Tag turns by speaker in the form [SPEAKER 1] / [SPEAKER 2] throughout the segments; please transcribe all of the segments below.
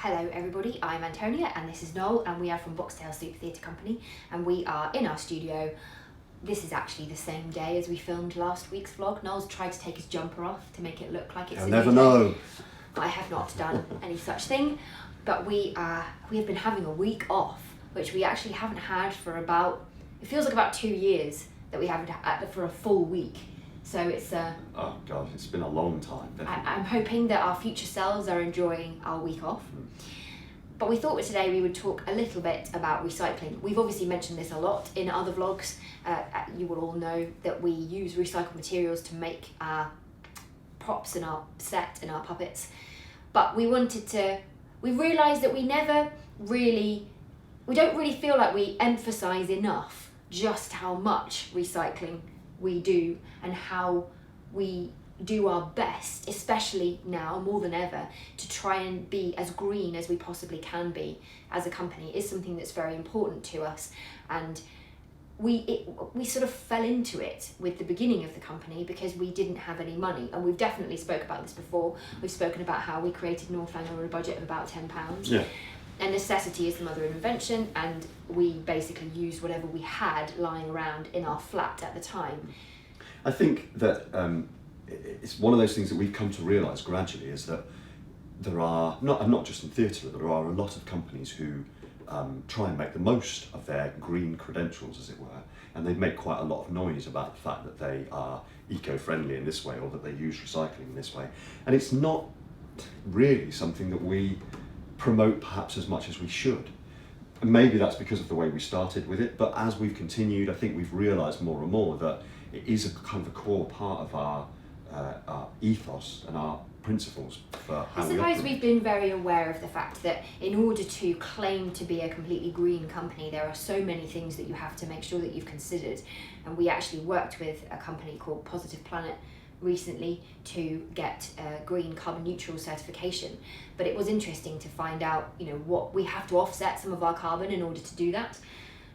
[SPEAKER 1] Hello everybody, I'm Antonia and this is Noel and we are from Boxtail Soup Theatre Company and we are in our studio. This is actually the same day as we filmed last week's vlog. Noel's tried to take his jumper off to make it look like it's
[SPEAKER 2] You'll never know.
[SPEAKER 1] I have not done any such thing, but we have been having a week off, which we actually haven't had for it feels like about 2 years that we haven't had for a full week. So it's
[SPEAKER 2] oh God, it's been a long time.
[SPEAKER 1] I'm hoping that our future selves are enjoying our week off. But we thought today we would talk a little bit about recycling. We've obviously mentioned this a lot in other vlogs. You will all know that we use recycled materials to make our props and our set and our puppets. But we realised that we don't really feel like we emphasise enough just how much recycling we do and how we do our best, especially now more than ever, to try and be as green as we possibly can be as a company is something that's very important to us. And we sort of fell into it with the beginning of the company because we didn't have any money, and we've definitely spoke about this before. We've spoken about how we created Northanger with a budget of about £10.
[SPEAKER 2] Yeah.
[SPEAKER 1] And necessity is the mother of invention, and we basically used whatever we had lying around in our flat at the time.
[SPEAKER 2] I think that it's one of those things that we've come to realise gradually is that there are, not just in theatre, but there are a lot of companies who try and make the most of their green credentials, as it were, and they make quite a lot of noise about the fact that they are eco-friendly in this way or that they use recycling in this way. And it's not really something that we promote perhaps as much as we should. And maybe that's because of the way we started with it, but as we've continued, I think we've realised more and more that it is a kind of a core part of our ethos and our principles for how we operate.
[SPEAKER 1] I suppose we've been very aware of the fact that in order to claim to be a completely green company, there are so many things that you have to make sure that you've considered. And we actually worked with a company called Positive Planet recently to get a green carbon neutral certification. But it was interesting to find out, what we have to offset some of our carbon in order to do that.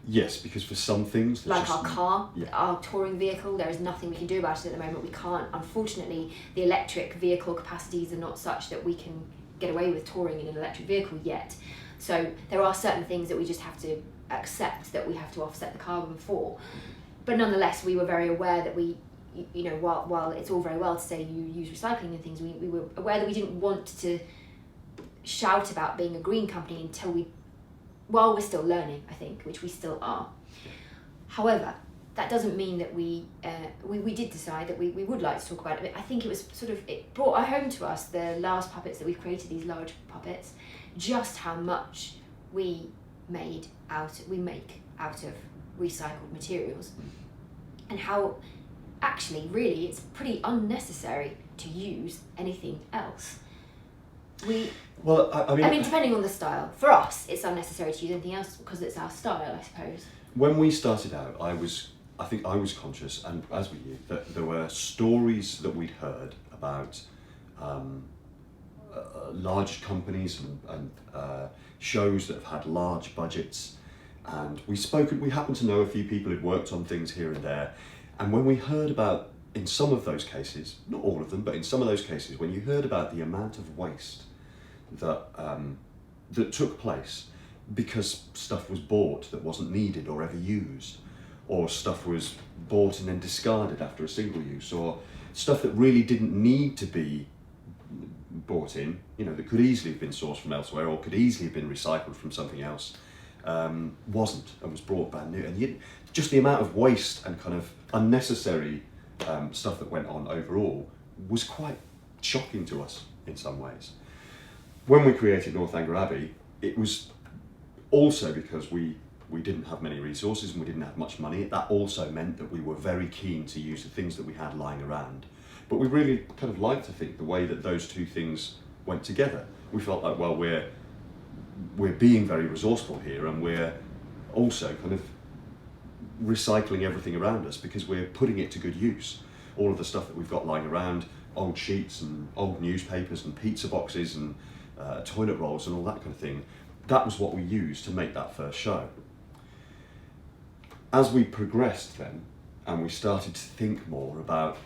[SPEAKER 2] Yes, because for some things...
[SPEAKER 1] Like our car,
[SPEAKER 2] yeah.
[SPEAKER 1] Our touring vehicle, there is nothing we can do about it at the moment. We can't, unfortunately, the electric vehicle capacities are not such that we can get away with touring in an electric vehicle yet. So there are certain things that we just have to accept that we have to offset the carbon for. But nonetheless, we were very aware that while it's all very well to say you use recycling and things, we were aware that we didn't want to shout about being a green company until while we're still learning, I think, which we still are. However, that doesn't mean that we did decide that we would like to talk about it. But I think it brought home to us, the last puppets that we've created, these large puppets, just how much we make out of recycled materials, and how actually really it's pretty unnecessary to use anything else. I mean, depending on the style. For us, it's unnecessary to use anything else because it's our style, I suppose.
[SPEAKER 2] When we started out, I think I was conscious, and as were you, that there were stories that we'd heard about large companies and shows that have had large budgets, and we happened to know a few people who'd worked on things here and there, and when we heard about, in some of those cases, not all of them, but in some of those cases, when you heard about the amount of waste that took place because stuff was bought that wasn't needed or ever used, or stuff was bought and then discarded after a single use, or stuff that really didn't need to be bought in, that could easily have been sourced from elsewhere or could easily have been recycled from something else, wasn't and was brought brand new. And just the amount of waste and kind of unnecessary stuff that went on overall was quite shocking to us in some ways. When we created Northanger Abbey, it was also because we didn't have many resources and we didn't have much money. That also meant that we were very keen to use the things that we had lying around. But we really kind of liked to think the way that those two things went together. We felt like, well, we're being very resourceful here, and we're also kind of recycling everything around us because we're putting it to good use. All of the stuff that we've got lying around, old sheets and old newspapers and pizza boxes and toilet rolls and all that kind of thing, that was what we used to make that first show. As we progressed then, and we started to think more about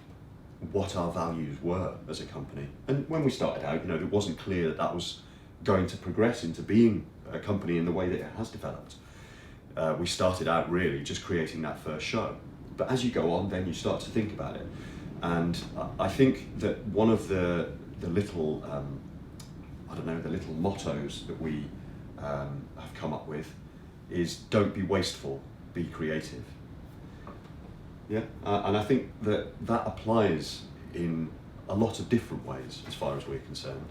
[SPEAKER 2] what our values were as a company, and when we started out, it wasn't clear that was going to progress into being a company in the way that it has developed. We started out really just creating that first show, but as you go on, then you start to think about it. And I think that one of the little, the little mottos that we have come up with is don't be wasteful, be creative. Yeah, and I think that applies in a lot of different ways as far as we're concerned.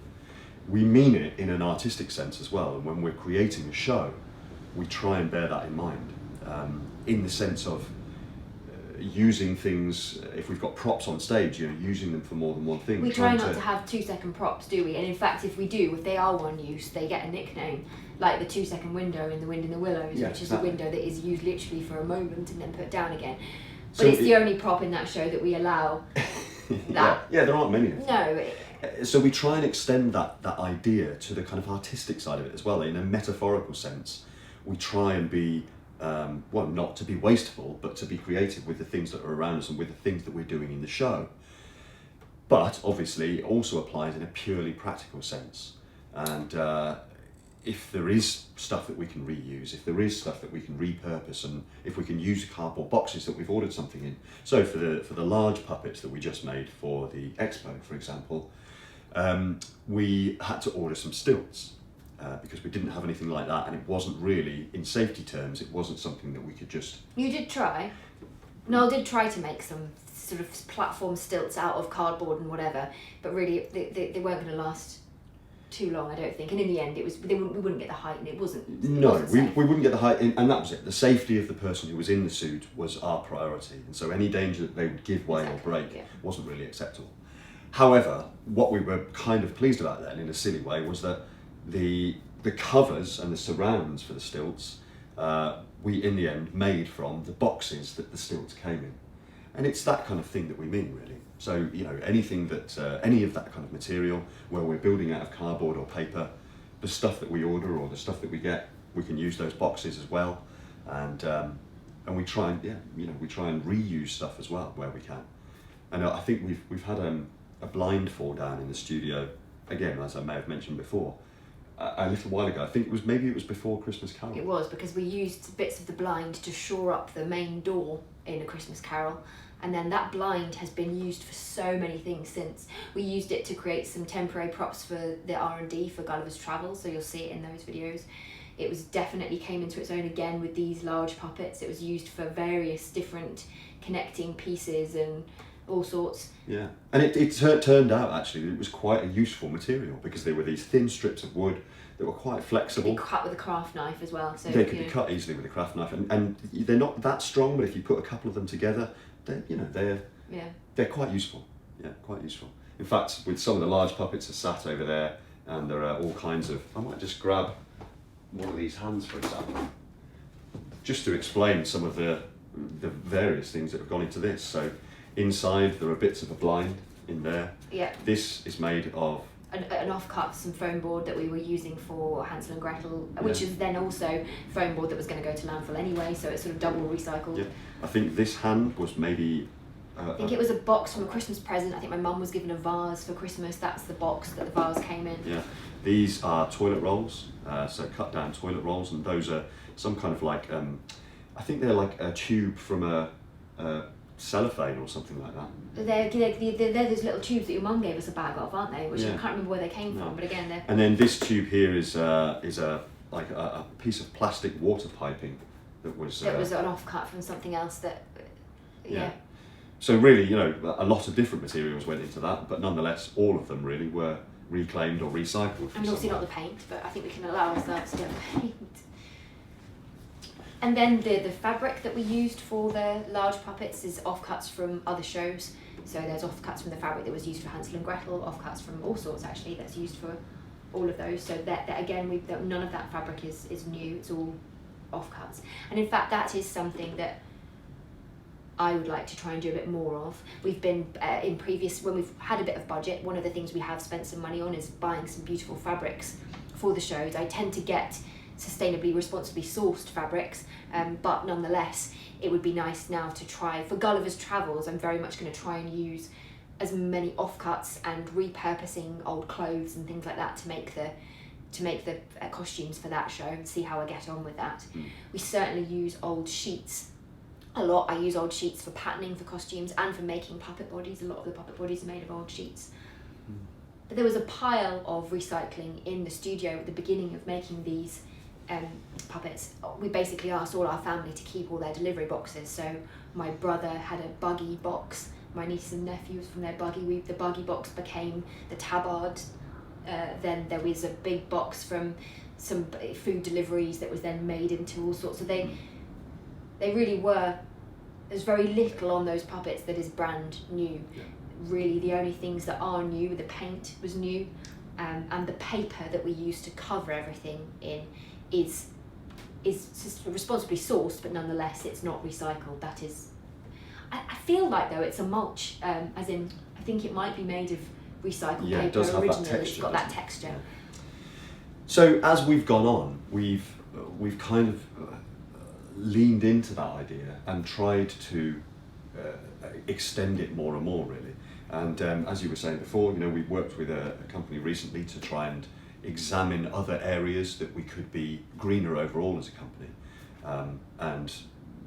[SPEAKER 2] We mean it in an artistic sense as well, and when we're creating a show, we try and bear that in mind, in the sense of using things, if we've got props on stage, using them for more than one thing.
[SPEAKER 1] We try not to have 2-second props, do we? And in fact, if we do, if they are one use, they get a nickname, like the 2-second window in The Wind in the Willows, which is a window that is used literally for a moment and then put down again. But it's the only prop in that show that we allow that.
[SPEAKER 2] Yeah, there aren't many of them.
[SPEAKER 1] No.
[SPEAKER 2] So we try and extend that idea to the kind of artistic side of it as well, in a metaphorical sense. We try and be, not to be wasteful, but to be creative with the things that are around us and with the things that we're doing in the show. But obviously it also applies in a purely practical sense. And if there is stuff that we can reuse, if there is stuff that we can repurpose, and if we can use cardboard boxes that we've ordered something in. So for the large puppets that we just made for the expo, for example, we had to order some stilts because we didn't have anything like that, and it wasn't really, in safety terms, it wasn't something that we could just...
[SPEAKER 1] You did try. Noel did try to make some sort of platform stilts out of cardboard and whatever, but really they weren't going to last too long, I don't think. And in the end, we wouldn't get the height, and it wasn't.
[SPEAKER 2] We wouldn't get the height, and that was it. The safety of the person who was in the suit was our priority, and so any danger that they would give way or break wasn't really acceptable. However, what we were kind of pleased about then, in a silly way, was that the covers and the surrounds for the stilts, we in the end made from the boxes that the stilts came in, and it's that kind of thing that we mean, really. So anything that any of that kind of material where we're building out of cardboard or paper, the stuff that we order or the stuff that we get, we can use those boxes as well, and we try and we try and reuse stuff as well where we can. And I think we've had a blind fall down in the studio again, as I may have mentioned before, a little while ago. I think it was before Christmas Carol.
[SPEAKER 1] It was, because we used bits of the blind to shore up the main door in A Christmas Carol. And then that blind has been used for so many things since. We used it to create some temporary props for the R&D for Gulliver's Travels, so you'll see it in those videos. It was definitely came into its own again with these large puppets. It was used for various different connecting pieces and all sorts.
[SPEAKER 2] Yeah, and it turned out actually it was quite a useful material, because they were these thin strips of wood that were quite flexible.
[SPEAKER 1] They could be cut with a craft knife as well. So
[SPEAKER 2] they could be cut easily with a craft knife, and they're not that strong, but if you put a couple of them together, they're quite useful. Yeah, quite useful. In fact, with some of the large puppets are sat over there, and there are all kinds of... I might just grab one of these hands, for example, just to explain some of the various things that have gone into this. So inside there are bits of a blind in there.
[SPEAKER 1] Yeah.
[SPEAKER 2] This is made of
[SPEAKER 1] an offcut, some foam board that we were using for Hansel and Gretel, which is then also foam board that was going to go to landfill anyway, so it's sort of double recycled.
[SPEAKER 2] Yeah. I think this hand was maybe...
[SPEAKER 1] I think it was a box from a Christmas present. I think my mum was given a vase for Christmas. That's the box that the vase came in.
[SPEAKER 2] Yeah. These are toilet rolls, so cut down toilet rolls, and those are some kind of like... I think they're like a tube from a cellophane or something like that.
[SPEAKER 1] They're those little tubes that your mum gave us a bag of, aren't they? Which I can't remember where they came from, but again they're...
[SPEAKER 2] And then this tube here is a piece of plastic water piping that was...
[SPEAKER 1] It was an offcut from something else that... Yeah.
[SPEAKER 2] So really, a lot of different materials went into that, but nonetheless, all of them really were reclaimed or recycled.
[SPEAKER 1] And obviously not the paint, but I think we can allow ourselves to paint. And then the fabric that we used for the large puppets is offcuts from other shows. So there's offcuts from the fabric that was used for Hansel and Gretel, offcuts from all sorts actually that's used for all of those. So that again, none of that fabric is new, it's all offcuts. And in fact, that is something that I would like to try and do a bit more of. We've been, when we've had a bit of budget, one of the things we have spent some money on is buying some beautiful fabrics for the shows. I tend to get sustainably, responsibly sourced fabrics, but nonetheless, it would be nice now to try, for Gulliver's Travels, I'm very much going to try and use as many offcuts and repurposing old clothes and things like that to make to make the costumes for that show and see how I get on with that.
[SPEAKER 2] Mm.
[SPEAKER 1] We certainly use old sheets a lot. I use old sheets for patterning for costumes and for making puppet bodies. A lot of the puppet bodies are made of old sheets.
[SPEAKER 2] Mm.
[SPEAKER 1] But there was a pile of recycling in the studio at the beginning of making these puppets. We basically asked all our family to keep all their delivery boxes. So my brother had a buggy box. My nieces and nephews from their buggy. The buggy box became the tabard. Then there was a big box from some food deliveries that was then made into all sorts. So they really were. There's very little on those puppets that is brand new.
[SPEAKER 2] Yeah. Really,
[SPEAKER 1] the only things that are new, the paint was new, and the paper that we use to cover everything in is responsibly sourced, but nonetheless it's not recycled. That is, I feel like though it's a mulch, as in I think it might be made of recycled paper
[SPEAKER 2] it does have
[SPEAKER 1] originally.
[SPEAKER 2] that texture,
[SPEAKER 1] It's got that texture.
[SPEAKER 2] Yeah. So as we've gone on, we've kind of leaned into that idea and tried to extend it more and more, really. And as you were saying before, we've worked with a company recently to try and examine other areas that we could be greener overall as a company, and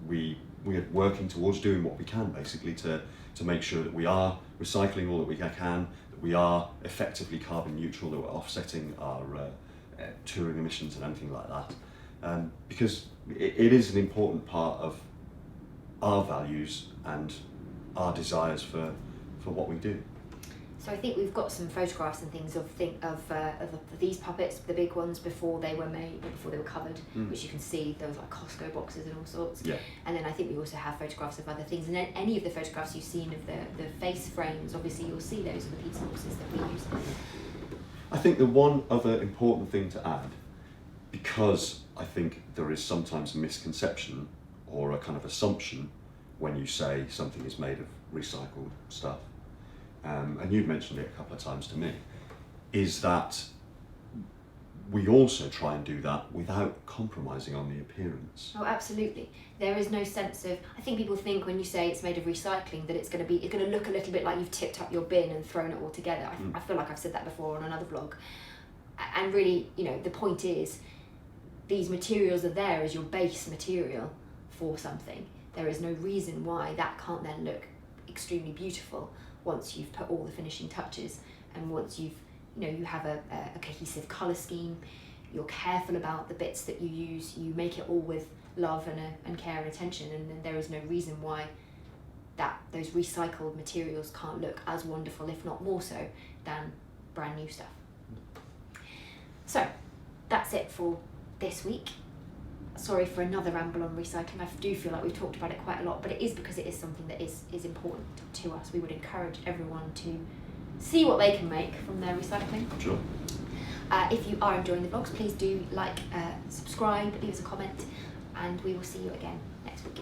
[SPEAKER 2] we are working towards doing what we can, basically, to make sure that we are recycling all that we can, that we are effectively carbon neutral, that we're offsetting our touring emissions and anything like that, because it is an important part of our values and our desires for what we do.
[SPEAKER 1] So I think we've got some photographs and things of these puppets, the big ones, before they were made, before they were covered, which you can see. There was like Costco boxes and all sorts.
[SPEAKER 2] Yeah.
[SPEAKER 1] And then I think we also have photographs of other things. And then any of the photographs you've seen of the face frames, obviously you'll see those are the pizza boxes that we use.
[SPEAKER 2] I think the one other important thing to add, because I think there is sometimes a misconception or a kind of assumption when you say something is made of recycled stuff, and you've mentioned it a couple of times to me, is that we also try and do that without compromising on the appearance.
[SPEAKER 1] Oh, absolutely. There is no sense of, I think people think when you say it's made of recycling that it's going to look a little bit like you've tipped up your bin and thrown it all together. I feel like I've said that before on another vlog. And really, the point is, these materials are there as your base material for something. There is no reason why that can't then look extremely beautiful once you've put all the finishing touches, and once you have a cohesive colour scheme, you're careful about the bits that you use, you make it all with love and care and attention, and then there is no reason why those recycled materials can't look as wonderful, if not more so, than brand new stuff. So that's it for this week. Sorry for another ramble on recycling. I do feel like we've talked about it quite a lot, but it is because it is something that is important to us. We would encourage everyone to see what they can make from their recycling.
[SPEAKER 2] Sure.
[SPEAKER 1] If you are enjoying the vlogs, please do like, subscribe, leave us a comment, and we will see you again next week.